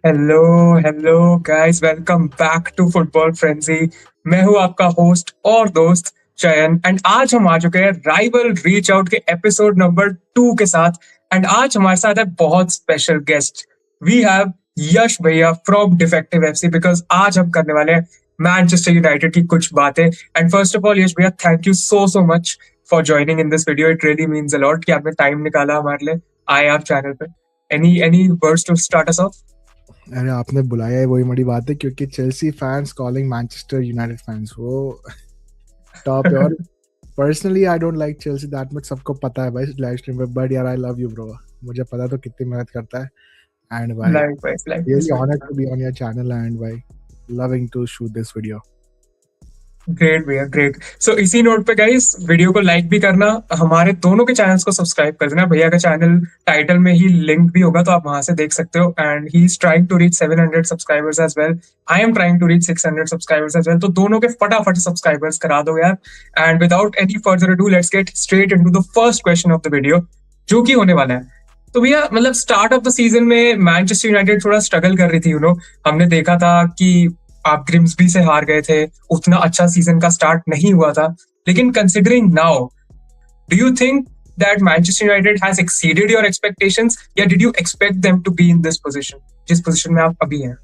Hello hello guys, welcome back to Football Frenzy. मैं हूं आपका होस्ट और दोस्त चयन, एंड आज हम आ चुके हैं राइवल रीच आउट के एपिसोड नंबर 2 के साथ। एंड आज हमारे साथ है बहुत स्पेशल गेस्ट। वी हैव यश भैया फ्रॉम डिफेक्टिव एफसी, बिकॉज आज हम करने वाले हैं मैनचेस्टर यूनाइटेड की कुछ बातें। एंड फर्स्ट ऑफ ऑल यश भैया, thank you so much for joining in this video. It really means a lot कि आपने टाइम निकाला हमारे लिए, आए आप चैनल पे। Any words to start us off? अरे आपने बुलाया है वही बड़ी बात है, क्योंकि Chelsea fans calling Manchester United fans वो टॉप है। और personally I don't like Chelsea that much, सबको पता है भाई लाइव स्ट्रीम पे, बट यार आई लव यू ब्रो। मुझे पता तो कितनी मेहनत करता है। एंड भाई Likewise, likewise. Really honoured to be on your channel and भाई loving to shoot this video. Great भैया, ग्रेट। सो इसी नोट पे गाइस, वीडियो को लाइक भी करना, हमारे दोनों के चैनल्स को सब्सक्राइब कर देना। भैया का चैनल टाइटल में ही लिंक भी होगा, तो आप वहां से देख सकते हो। And he is trying to reach 700 subscribers as well. I am trying to reach 600 subscribers as well. तो दोनों के फटाफट सब्सक्राइबर्स करा दो यार। And without any further ado, let's get straight into the first question of the video, जो कि होने वाला है। तो भैया, मतलब स्टार्ट ऑफ द सीजन में मैनचेस्टर यूनाइटेड थोड़ा स्ट्रगल कर रही थी, हमने देखा था कि आप ग्रिम्सबी से हार गए थे, उतना अच्छा सीजन का स्टार्ट नहीं हुआ था। लेकिन considering now, do you think that Manchester United has exceeded your expectations, या did you expect them to be in this position, जिस पोजीशन में आप अभी हैं?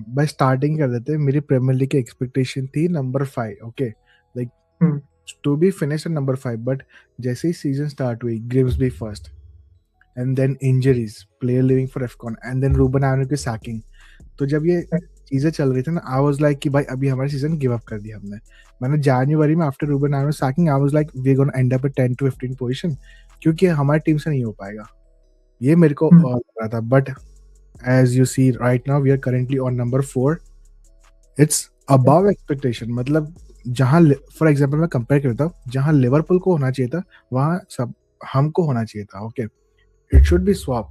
भाई स्टार्टिंग कर देते हैं। मेरी प्रीमियर लीग की एक्सपेक्टेशन थी number 5, okay, like to be finish at number 5। But जैसे ही सीजन स्टार्ट हुई, Grimsby first and then injuries, player living for AFCON and then Ruben Amorim की सैकिंग। तो जब ये चीजें चल रही थी ना, आई वाज लाइक कि भाई अभी हमारा सीजन गिव अप कर दिया हमने। मैंने जनवरी में after Ruben Amorim sacking, I was like we gonna end up at 10 to 15 position, क्योंकि हमारी टीम से नहीं हो पाएगा। ये मेरे को लग रहा था। But as you see right now, we are currently on number 4। It's above expectation. मतलब जहां फॉर एग्जांपल मैं कंपेयर करता हूँ, जहां लिवरपूल को होना चाहिए था वहां सब हमको होना चाहिए था। Okay, it should be swap,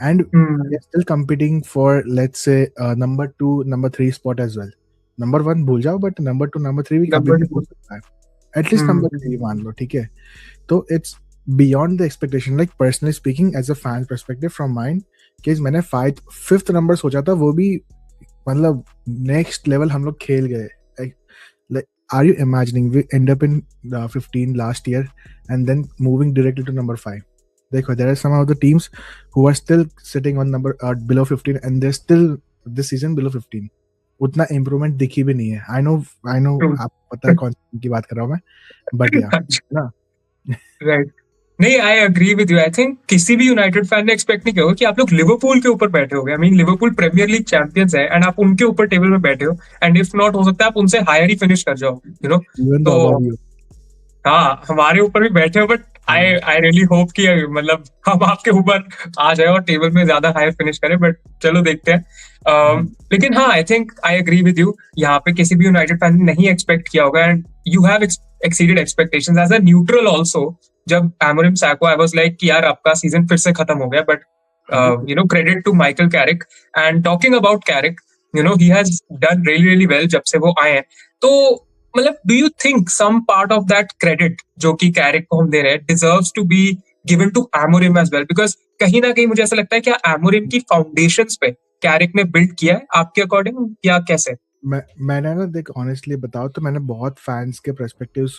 and they're still competing for, let's say, number 2 number 3 spot as well. Number 1 भूल जाओ, but number 2 number 3 भी अभी भी हो सकता है। एटलीस्ट नंबर 3 मान लो, ठीक है। तो it's beyond the expectation. Like personally speaking, as a fan perspective from mind, कि मैंने 5th नंबर सोचा था, वो भी मतलब नेक्स्ट लेवल हम लोग खेल गए। Like, are you imagining we end up in 15 last year and then moving directly to number 5? देखो, there are some of the teams who are still sitting on number below 15 and they're still this season below 15. उतना improvement दिखी भी नहीं है। I know आप पता है कौन सी की बात कर रहा हूँ मैं, बट या ना। राइट। नहीं, I agree with you. I think किसी भी यूनाइटेड फैन ने एक्सपेक्ट नहीं किया होगा कि आप लोग लिवरपूल के ऊपर बैठे हो गए। I mean, Liverpool Premier League champions है, एंड आप उनके ऊपर टेबल में बैठे हो। एंड इफ नॉट, हो सकता है आप उनसे हायर ही फिनिश कर जाओ, Even तो though above you. हाँ, हमारे ऊपर भी बैठे हो। But I I really hope कि मतलब हम आपके ऊपर आ जाए और टेबल में ज्यादा हाई फिनिश करें। बट चलो देखते हैं। लेकिन हाँ, I think I agree with you. यहाँ पे किसी भी यूनाइटेड फैन ने नहीं एक्सपेक्ट किया होगा, and you have exceeded expectations as a neutral also. जब Amorim sacked, I was like कि यार आपका सीजन फिर से खत्म हो गया। But credit to Michael Carrick. And talking about Carrick, he has done really really well जब से वो आए हैं। तो मतलब, do you think some part of that credit जो कि कैरिक को हम दे रहे हैं deserves to be given to Amorim as well? Because कहीं ना कहीं मुझे ऐसा लगता है कि एमोरिम की फाउंडेशंस पे कैरिक ने बिल्ड किया है, आपके अकॉर्डिंग, या कैसे? मैंने ना, देख ऑनेस्टली बताओ तो मैंने बहुत फैंस के पर्सपेक्टिव्स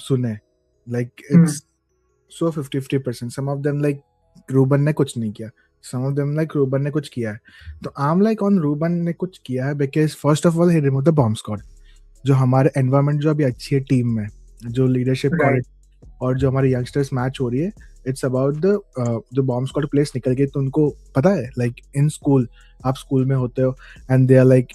सुने। Like it's so 50-50%। Some of them like Ruben ने कुछ नहीं किया, some of them like Ruben ने कुछ किया है। तो I am like on Ruben ने कुछ किया है, because first of all he remove the bomb squad. जो हमारे एनवायरनमेंट जो अभी अच्छी है टीम में, जो लीडरशिप क्वालिटी और जो हमारे यंगस्टर्स मैच हो रही है, इट्स अबाउट द जो बॉम्ब स्क्वाड प्लेस निकल गई। तो उनको पता है, लाइक इन स्कूल, आप स्कूल में होते हो एंड दे आर लाइक,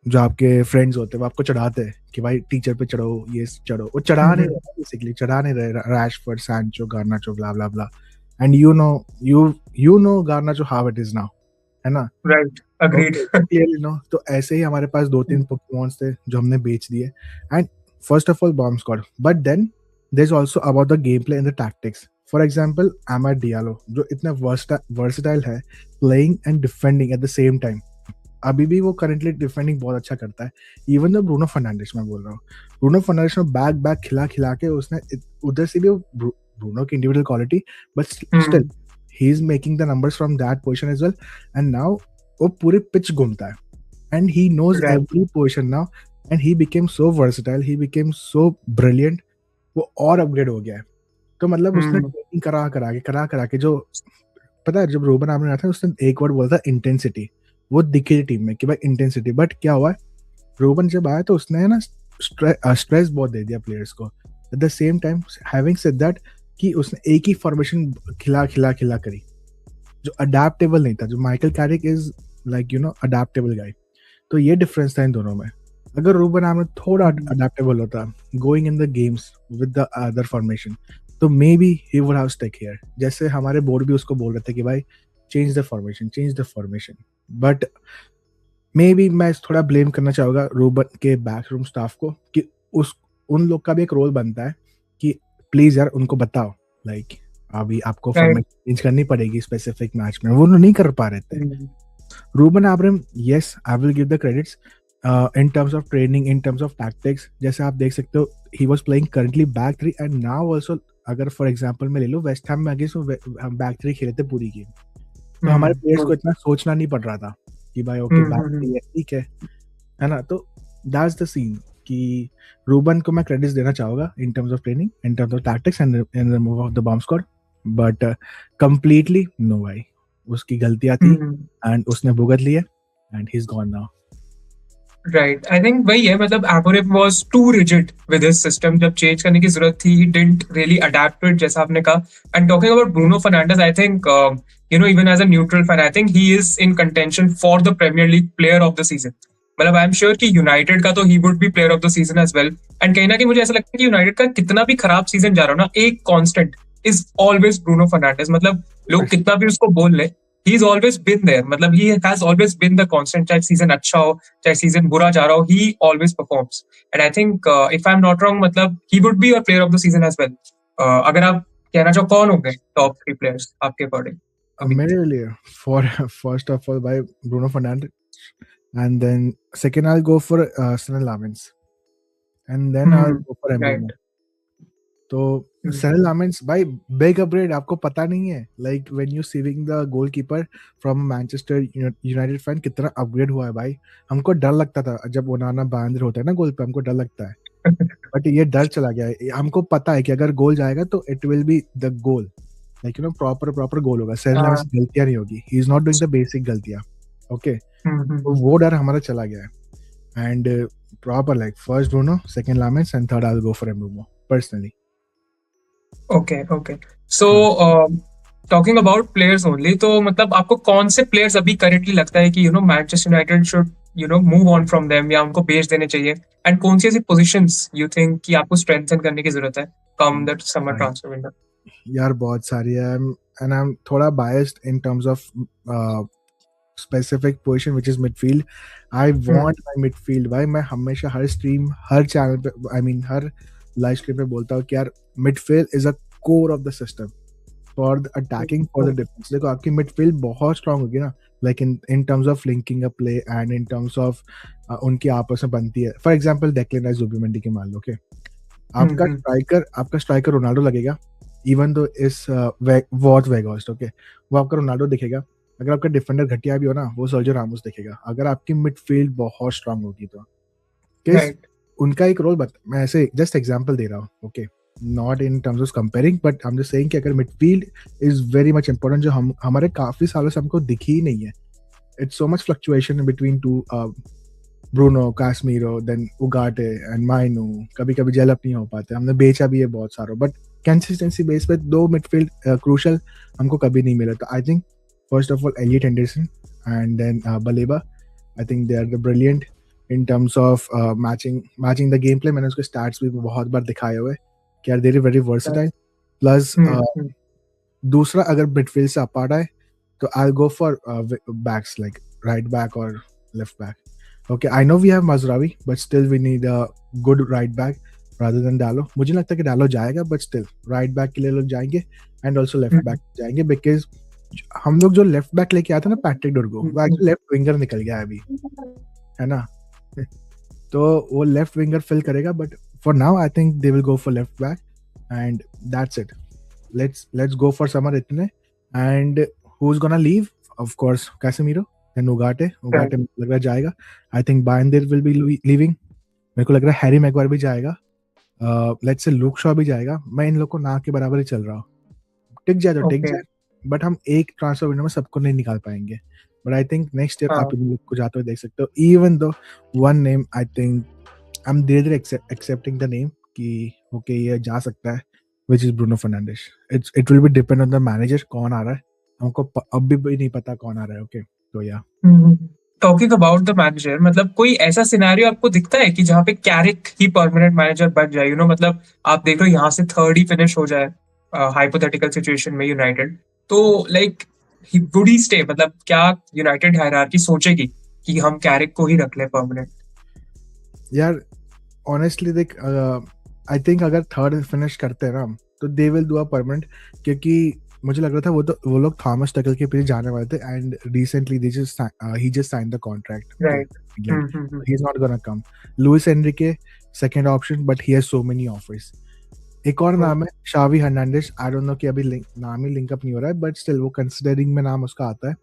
जो आपके फ्रेंड्स होते हैं वो आपको चढ़ाते हैं कि भाई टीचर पे चढ़ो, ये चढ़ो। वो चढ़ा नहीं रहे, बेसिकली चढ़ा नहीं रहे Rashford, Sancho, Garnacho, blah blah blah. And you know Garnacho how it is now, है ना? Right, agreed. Clearly no. तो ऐसे ही हमारे पास 2-3 पोकेमॉन्स थे जो हमने बेच दिए। And first of all bomb squad, but then there is also about the game play and the tactics. For example Amad Diallo, जो इतना वर्सेटाइल है, playing and defending at the same time. अभी भी वो करंटली डिफेंडिंग बहुत अच्छा करता है। इवन द ब्रूनो फर्नांडिस, मैं बोल रहा हूँ, ब्रूनो फर्नांडिस में बैक खिला के उसने उधर से भी ब्रूनो की individual quality, but still he is making the numbers from that position as well, and now वो पूरे पिच घूमता है, and he knows Right. every position now, and he became so versatile, he became so brilliant, वो और upgrade हो गया है। तो मतलब उसने ट्रेनिंग करा के जो पता है, जब रूबन आमरीन आया था उसने एक वर्ड बोला था इंटेंसिटी, वो दिखी थी टीम में कि भाई इंटेंसिटी, बट क्या हुआ, रूबन जब आया तो उसने ना स्ट्रेस बहुत दे दिया प्लेयर्स को। Eight the same time having said that कि उसने एक ही फॉर्मेशन खिला करी, जो अडेप्टेबल नहीं था, जो Michael Carrick is like you know adaptable guy. तो ये डिफरेंस था इन दोनों में। अगर रूबन आमरीन थोड़ा अडेप्टेबल होता going in the games with the other formation, तो maybe he would have stuck here. जैसे हमारे बोर्ड भी उसको बोल रहे थे कि भाई change the formation, but may be मैं थोड़ा ब्लेम करना चाहूँगा रूबन के बैकरूम स्टाफ को कि उन लोग का भी एक रोल बनता है कि प्लीज यार उनको बताओ, लाइक अभी आपको फॉर्मेशन चेंज करनी पड़ेगी स्पेसिफिक मैच में, वो नहीं कर पा रहे थे। Ruben Amorim, yes I will give the credits in terms of training, in terms of tactics, जैसे आप देख सकते हो he was playing currently back three and now also, अगर फॉर एग्जांपल मैं ले लूं वेस्ट हैम में अगेंस्ट हम बैक थ्री खेले थे पूरी गेम, तो हमारे प्लेयर्स को इतना सोचना नहीं पड़ रहा था कि भाई ओके बैक थ्री है, ठीक है ना। तो दैट्स द सीन कि रूबन को मैं क्रेडिट्स देना चाहूंगा in terms of training, in terms of tactics and in the move of the bomb squad, but completely no भाई, उसकी गलतियां थी एंड उसने भुगत ली है and he is gone now. Right, I think वही है, मतलब Amorim was too rigid with his system, जब चेंज करने की जरूरत थी he didn't really adapt to it, जैसा आपने कहा। And talking about Bruno Fernandes, I think even as a neutral fan, I think he is in contention for the Premier League player of the season। मतलब I am sure कि United का तो he would be player of the season as well. And कहीं ना कहीं मुझे ऐसा लगता है कि यूनाइटेड का कितना भी खराब सीजन जा रहा हो ना, एक constant is always Bruno Fernandes. मतलब लोग कितना भी उसको बोल ले, he's always been there, मतलब he has always been the constant, चाहे सीजन अच्छा हो चाहे सीजन बुरा जा रहा हो, he always performs। and I think if I'm not wrong, मतलब he would be a player of the season as well। अगर आप कहना चाहो कौन होंगे टॉप 3 प्लेयर्स आपके अकॉर्डिंग? मेरे लिए फर्स्ट ऑफ ऑल भाई Bruno Fernandes, and then second I'll go for Senel Lamens, and then I'll go for Mbeumo। तो Senel Lamens भाई बिग अपग्रेड, आपको पता नहीं है like when you seeing the goalkeeper from Manchester United fan कितना upgrade हुआ है भाई। हमको डर लगता था जब ओनाना बांद्रे होता है ना गोल पे, हमको डर लगता है बट ये डर चला गया है। हमको पता है कि अगर गोल जाएगा तो it will be the goal, like you know proper goal होगा। Senel Lamens गलतियां नहीं होगी, he is not doing the basic गलतियां, ओके। तो वो डर हमारा चला गया है and proper like first Bruno, second Lammens and third I will go for Mbeumo personally. Okay so talking about players only, तो मतलब आपको कौन से प्लेयर्स अभी करेंटली लगता है कि Manchester United should move on from them या उनको बेच देने चाहिए? एंड कौन सी ऐसी पोजीशंस यू थिंक कि आपको स्ट्रेंथन करने की जरूरत है कम दैट समर ट्रांसफर विंडो? यार बहुत सारी है एंड आई एम थोड़ा biased in terms of specific position which is midfield। I want my midfield भाई। मैं हमेशा हर स्ट्रीम हर चैनल पे हर लाइव स्ट्रीम पे बोलता हूँ कि यार midfield is a core of the system for the attacking for the defence. देखो आपकी मिडफील्ड बहुत स्ट्रांग होगी ना, like in terms of linking a play and in terms of उनकी आपस में बनती है। For example Declan rice, Zubimendi के मान लो, ओके, आपका स्ट्राइकर रोनाल्डो लगेगा, इवन दो इस वॉट वेगॉस्ट, ओके, वो आपका रोनाल्डो दिखेगा। अगर आपका डिफेंडर घटिया भी हो ना, वो सर्जियो रामोस दिखेगा। अगर आपकी मिडफील्ड बहुत स्ट्रांग होगी तो उनका एक रोल मैं ऐसे जस्ट एग्जांपल दे रहा हूँ, okay, not in terms of comparing, but I am just saying कि अगर midfield is very much important, जो हमारे काफी सालों से हमको दिखी ही नहीं है। It's so much fluctuation between two Bruno, Casemiro, then Ugarte and Mainoo. कभी कभी जेल अप नहीं हो पाते, हमने बेचा भी है बहुत सारा, बट कंसिस्टेंसी बेस पे दो मिडफील्ड क्रूशल हमको कभी नहीं मिला। तो I think first of all Elliot Henderson and then Baleba, I think they are the brilliant in terms of matching the gameplay। मैंने उसके stats भी बहुत बार दिखाए हुए कि यार they are very versatile। plus दूसरा अगर midfield से अपार्ट आए तो I'll go for backs like right back or left back। okay, I know we have Mazraoui but still we need a good right back rather than Dalot। मुझे लगता है कि Dalot जाएगा but still right back के लिए लोग जाएंगे and also left back जाएंगे, because हम लोग जो लेफ्ट बैक लेके आते ना पैट्रिक डोर्गो, वो एक्चुअली लेफ्ट विंगर निकल गया अभी, है ना। तो वो लेफ्ट विंगर फिल करेगा, but for now I think they will go for left back and that's it. Let's go for summer इतने and who is gonna leave? Of course Casemiro, then Ugarte right, लग रहा है जाएगा। I think Bayindir will be leaving. मेरे को लग रहा है हैरी मैगवायर भी जाएगा। लेट्स से लूक शॉ भी जाएगा। मैं इन लोग को ना के बराबर ही चल रहा हूँ। टिक जाए तो टिक okay, जाए, बट हम एक ट्रांसफर विंडो में सबको नहीं निकाल पाएंगे। But I think next year आप हाँ, इन लोग को जाते हुए देख सकते हो। Even though one name I think I am धीरे धीरे एक्सेप्टिंग द नेम कि ओके ये जा सकता है, which is Bruno Fernandes. It will be depend on the manager कौन आ रहा है। हमको अब भी नहीं पता कौन आ रहा है। ओके तो या टॉकिंग अबाउट द मैनेजर, मतलब कोई ऐसा सिनेरियो आपको दिखता है कि जहाँ पे कैरिक ही परमानेंट मैनेजर बन जाए, मतलब आप देख लो यहाँ से थर्ड ही फिनिश हो जाए हाइपोथेटिकल सिचुएशन में यूनाइटेड, तो like he would he stay, मतलब क्या यूनाइटेड हायरार्की सोचेगी कि हम कैरिक को ही रख ले परमानेंट? यार ऑनेस्टली देख, आई थिंक अगर थर्ड फिनिश करते हैं ना तो they will do a permanent, क्योंकि मुझे लग रहा था वो लोग थॉमस टकल के पीछे जाने वाले थे एंड रिसेंटली ही just sign the contract. Okay right. England, he is not gonna come. Luis Enrique second option, but he has so many offers. एक और नाम है Xavi Hernandez. I don't know कि अभी नाम ही लिंकअप नहीं हो रहा है, बट स्टिल वो कंसिडरिंग में नाम उसका आता है।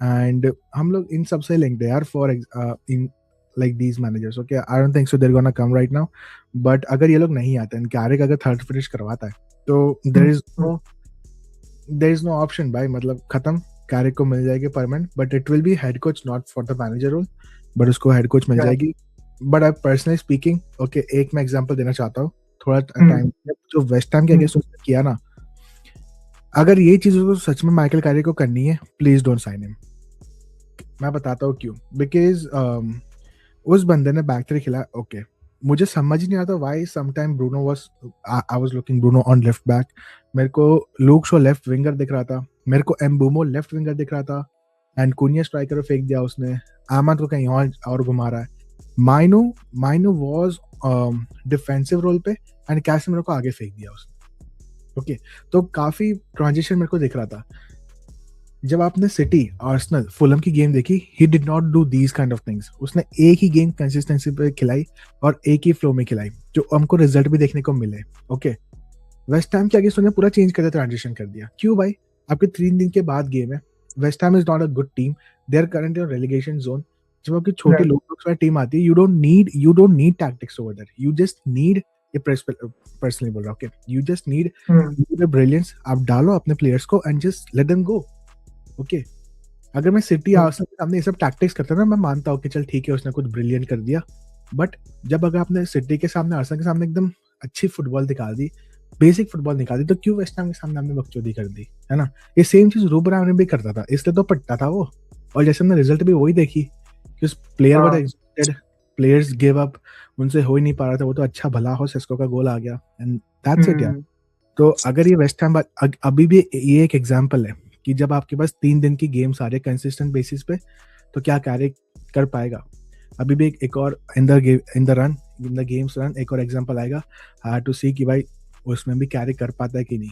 एंड हम लोग इन सबसे लिंक्ड है यार for in like these managers. Okay, I don't think so they're gonna come right now, but अगर ये लोग नहीं आते हैं, कैरिक अगर थर्ड फिनिश करवाता है तो there is no option भाई, मतलब खत्म। कैरिक को मिल जाएगी permanent, but it will be head coach not for the manager role, but उसको हेड कोच मिल जाएगी। But I personally speaking, okay एक मैं एग्जांपल देना चाहता हूँ। थोड़ा टाइम जो वेस्ट हैम के अगेंस्ट उसने किया ना, अगर ये चीज उसको सच में माइकल कैरिक को करनी है, प्लीज डोंट साइन हिम। मैं बताता हूँ क्यों। बिकॉज उस बंदे ने बैक थ्री खिला। ओके मुझे समझ ही नहीं आता why sometime Bruno was I was looking Bruno on left back. मेरे को लूक शो लेफ्ट विंगर दिख रहा था, मेरे को एम्बूमो लेफ्ट विंगर दिख रहा था, एंड कुनिया स्ट्राइकर पे फेंक दिया उसने। आमद को कहीं और घुमा रहा है। माइनो माइनो वाज डिफेंसिव रोल पे एंड कैसेमीरो को आगे फेंक दिया उसने। ओके तो काफी ट्रांजिशन मेरे को दिख रहा था। जब आपने सिटी आर्सेनल फुलम की गेम देखी, he did not do these kind of things. उसने एक ही गेम कंसिस्टेंसी पे खिलाई और एक ही फ्लो में खिलाई, जो हमको रिजल्ट भी देखने को मिले। ओके वेस्ट हैम के आगे उसने पूरा चेंज कर दिया, ट्रांजिशन कर दिया। क्यों भाई? आपके 3 दिन के बाद गेम है। West Ham is not a good team, they are currently on relegation zone. जब आपकी छोटी लो ब्लॉक्स वाली टीम आती है, you don't need tactics over there, you just need a personally बोल रहा हूं, okay you just need brilliance. आप डालो अपने प्लेयर्स को and just let them go. Okay अगर मैं सिटी आर्सेनल के सामने ये सब टैक्टिक्स करता ना, मैं मानता हूँ कि चल ठीक है उसने कुछ ब्रिलियंट कर दिया, बट जब अगर आपने सिटी के सामने आर्सेनल के सामने एकदम अच्छी फुटबॉल दिखा दी, बेसिक फुटबॉल निकाल दी, तो क्यों वेस्ट हैम के सामने हमने बकचोदी कर दी? है ना? ये सेम चीज रूबन आमरीन भी करता था, इसलिए तो पटता था वो। और जैसे हमने रिजल्ट भी वही देखी कि उस प्लेयर वर एग्जॉस्टेड, प्लेयर्स गिव अप, उनसे हो ही नहीं पा रहा था। वो तो अच्छा भला हो, सेस्को का गोल आ गया एंड दैट्स इट यार। तो अगर ये वेस्ट हैम अभी भी ये एक एग्जांपल है कि जब आपके पास 3 दिन की गेम्स आ रही है कंसिस्टेंट बेसिस पे, तो क्या कार्य कर पाएगा? अभी भी एक और इन द गेम्स रन एक और एग्जांपल आएगा, हार्ड टू सी कि भाई उसमें भी कैरी कर पाता है कि नहीं।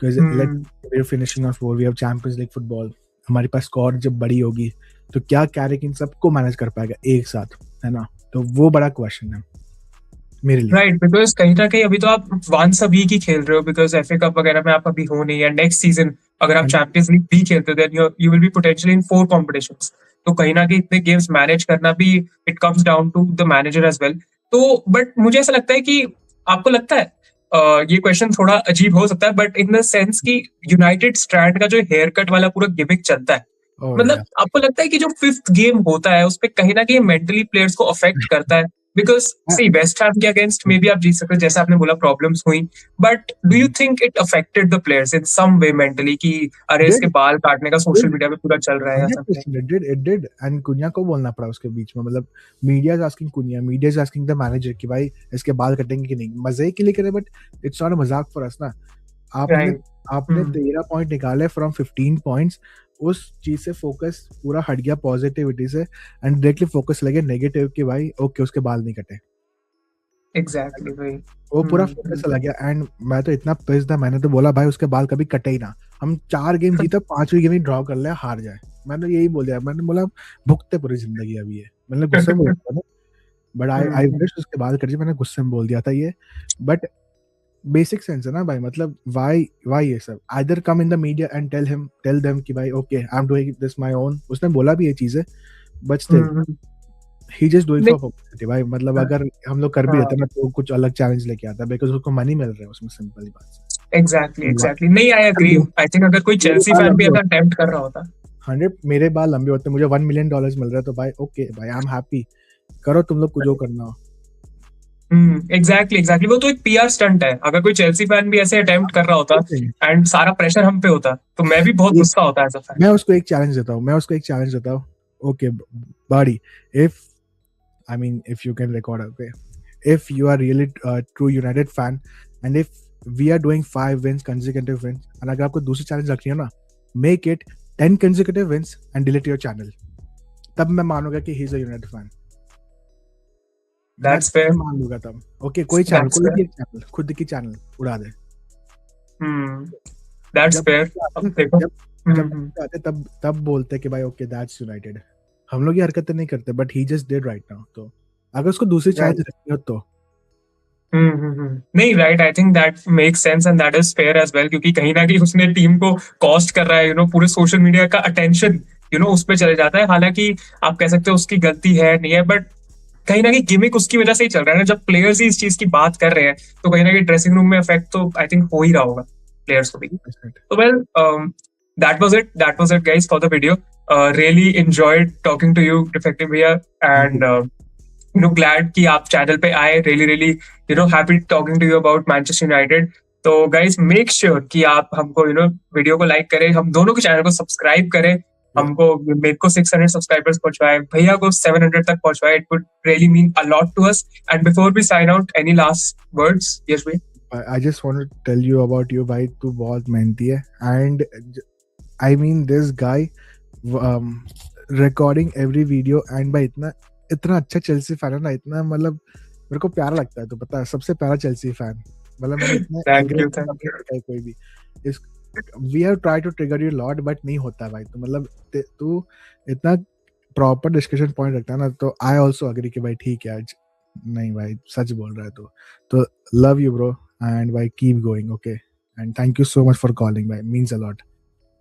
Let finishing off we have Champions League football, हमारे पास स्क्वाड जब बड़ी होगी तो क्या कैरी इन सबको मैनेज कर पाएगा एक साथ, है ना? तो वो बड़ा क्वेश्चन है मेरे लिए। राइट, बिकॉज कहीं ना कहीं अभी तो आप वंस अ वीक ही खेल रहे हो, बिकॉज एफए कप वगैरह में आप अभी हो नहीं, है नेक्स्ट सीजन अगर आप चैंपियंस लीग भी खेलते हो then you will be potentially in 4 competitions. तो कहीं ना कहीं इतने गेम्स मैनेज करना भी, it comes down to the manager as well. तो बट मुझे ऐसा लगता है कि आपको लगता है ये क्वेश्चन थोड़ा अजीब हो सकता है, बट इन द सेंस कि यूनाइटेड स्ट्रैंड का जो हेयर कट वाला पूरा गिमिक चलता है, मतलब आपको लगता है कि जो 5th गेम होता है उसपे कहीं ना कहीं मेंटली प्लेयर्स को अफेक्ट करता है? बिकॉज सी वेस्ट हैम के अगेंस्ट मे बी आप जीत सकते, जैसे आपने बोला प्रॉब्लम्स हुई, but do you think it affected the players in some way mentally कि अरे इसके बाल काटने का सोशल मीडिया पे पूरा चल रहा है या समथिंग? 100% it did and कुनिया को बोलना पड़ा उसके बीच में। मतलब media is asking Kuniya, media is asking the manager कि भाई इसके बाल कटेंगे कि नहीं, मजे के लिए करे, बट इट्स नॉट अ मजाक फॉर अस ना। आपने आपने 13 पॉइंट निकाले फ्रॉम 15 पॉइंट्स, उस चीज से फोकस पूरा हट गया पॉजिटिविटी से एंड डायरेक्टली फोकस लगे नेगेटिव कि भाई ओके उसके बाल नहीं कटे। एग्जैक्टली भाई, वो पूरा फोकस चला गया एंड मैं तो इतना पिस था, मैंने तो बोला भाई उसके बाल कभी कटे ही ना। हम 4 गेम जीते, 5वीं गेम ही ड्रॉ कर ले, हार जाए। मैंने यही बोल दिया, मैंने बोला भुगते पूरी जिंदगी अभी है। मैंने गुस्से में बोला था, बट आई विश उसके बाल कट जाए, मैंने गुस्से में बोल दिया था ये। बट बेसिक सेंस है ना भाई, मतलब वाई ये सब, either come in the media and tell them कि भाई okay I am doing this my own, उसने बोला भी ये चीजें, but still he just doing for publicity भाई, मतलब अगर हम लोग कर भी रहते ना तो कुछ अलग चैलेंज लेके आता, बिकॉज उसको मनी मिल रहा है उसमें, सिंपल बात। एग्जैक्टली नहीं, आई एग्री, आई थिंक अगर कोई चेल्सी फैन भी ऐसा अटेम्प्ट कर रहा होता, 100 मेरे बाल लंबे होते, मुझे $1 मिलियन मिल रहा है, तो भाई ओके भाई आई एम हैप्पी, करो तुम लोग को जो करना हो। एग्जैक्टली वो तो एक पीआर स्टंट है। अगर कोई चेल्सी फैन भी ऐसे अटेम्प्ट कर रहा होता एंड सारा प्रेशर हम पे होता, तो मैं भी बहुत गुस्सा होता एज अ फैन। मैं उसको एक चैलेंज देता हूँ, okay body, if you can record, okay, if you are really true United fan and if we are doing 5 wins, consecutive wins, and अगर आपको दूसरी चैलेंज रखनी है ना, make it 10 consecutive wins and delete your channel, तब मैं मानूंगा कि he is a United fan। That's fair। मान लूंगा तब, ओके कोई चैनल, कोई भी चैनल, खुद की चैनल उड़ा दे। That's fair। तब बोलते कि भाई ओके दैट्स यूनाइटेड, हम लोग ये हरकतें नहीं करते, but he just did right now. तो अगर उसको दूसरी चैलेंज रखनी हो तो नहीं, right, I think that makes sense and that is fair as well, क्योंकि कहीं ना कहीं उसने टीम को कॉस्ट कर रहा है, पूरे सोशल मीडिया का अटेंशन उस पर चले जाता है। हालांकि आप कह सकते हो उसकी गलती है नहीं है, बट कहीं ना कहीं गिमिक उसकी वजह से ही चल रहा है ना। जब प्लेयर्स ही इस चीज की बात कर रहे हैं तो कहीं ना कहीं ड्रेसिंग रूम में इफेक्ट तो आई थिंक हो ही रहा होगा प्लेयर्स को भी। तो well, that was it guys for the video. Really enjoyed talking to you Defective भैया, एंड glad कि आप चैनल पे आए। Really happy talking to you about Manchester United. तो गाइस मेक श्योर कि आप हमको वीडियो को लाइक करें, हम दोनों के चैनल को सब्सक्राइब करें, हमको मेरे को 600 सब्सक्राइबर्स पहुंचवाए, भैया को 700 तक पहुंचवाए। It would really mean a lot to us. And before we sign out, any last words? Yes भाई। I just want to tell you about you भाई, तू बहुत मेहनती है, and I mean this guy recording every video, and भाई इतना अच्छा Chelsea fan है ना, इतना मतलब मेरे को प्यारा लगता है, तो पता है सबसे प्यारा चेल्सी फैन, मतलब मैंने इतना थैंक यू कोई भी इस we have try to trigger you lot, but नहीं होता भाई। तो मतलब तू इतना प्रॉपर डिस्कशन पॉइंट रखता है ना, तो आई ऑल्सो अग्री कि भाई ठीक है, आज नहीं भाई सच बोल रहा है तो लव यू ब्रो, एंड भाई keep going, okay, and thank you so much for calling भाई, मीन्स अ लॉट।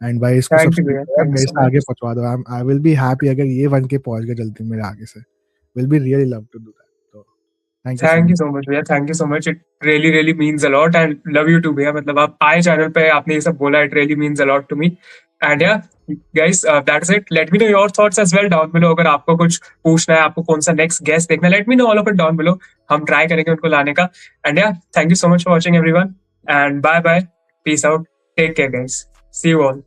एंड भाई इसको मेरे से आगे पहुंचवा दो, आई विल बी हैप्पी अगर ये 1K पहुंच गए जल्दी मेरे आगे से, will be really love to do that. तो थैंक यू सो मच भैया, thank you so much. It really means a lot, and love you too भैया। मतलब आप आए चैनल पे, आपने ये सब बोला, it really means a lot to me. And yeah guys, that's it. Let me know your thoughts as well down below. अगर आपको कुछ पूछना है, आपको कौन सा नेक्स्ट गेस्ट देखना है, let me know all of it down below, हम ट्राई करेंगे उनको लाने का। And yeah thank you so much for watching everyone, and bye bye, peace out, take care guys, see you all.